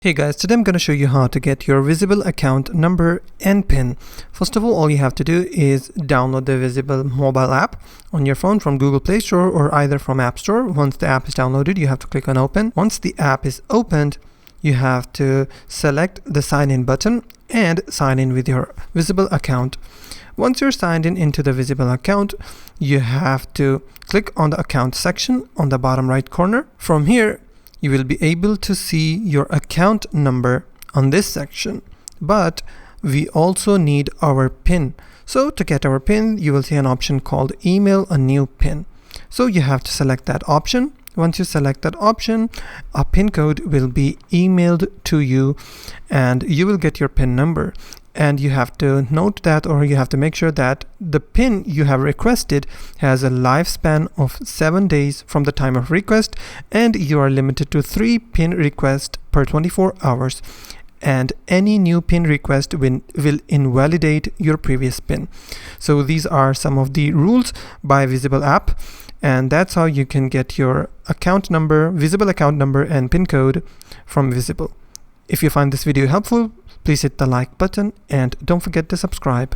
Hey guys, today I'm going to show you how to get your Visible account number and PIN. First of all you have to do is download the Visible mobile app on your phone from Google Play Store or either from App Store. Once the app is downloaded, you have to click on open. Once the app is opened, you have to select the sign in button and sign in with your Visible account. Once you're signed in into the Visible account, you have to click on the account section on the bottom right corner. From here, you will be able to see your account number on this section, but we also need our PIN. So to get our PIN, you will see an option called email a new PIN. So you have to select that option. Once you select that option, a PIN code will be emailed to you and you will get your PIN number. And you have to note that, or you have to make sure that the PIN you have requested has a lifespan of 7 days from the time of request, and you are limited to 3 PIN requests per 24 hours. And any new PIN request will invalidate your previous PIN. So these are some of the rules by Visible app, and that's how you can get your account number, Visible account number and PIN code from Visible. If you find this video helpful, please hit the like button and don't forget to subscribe.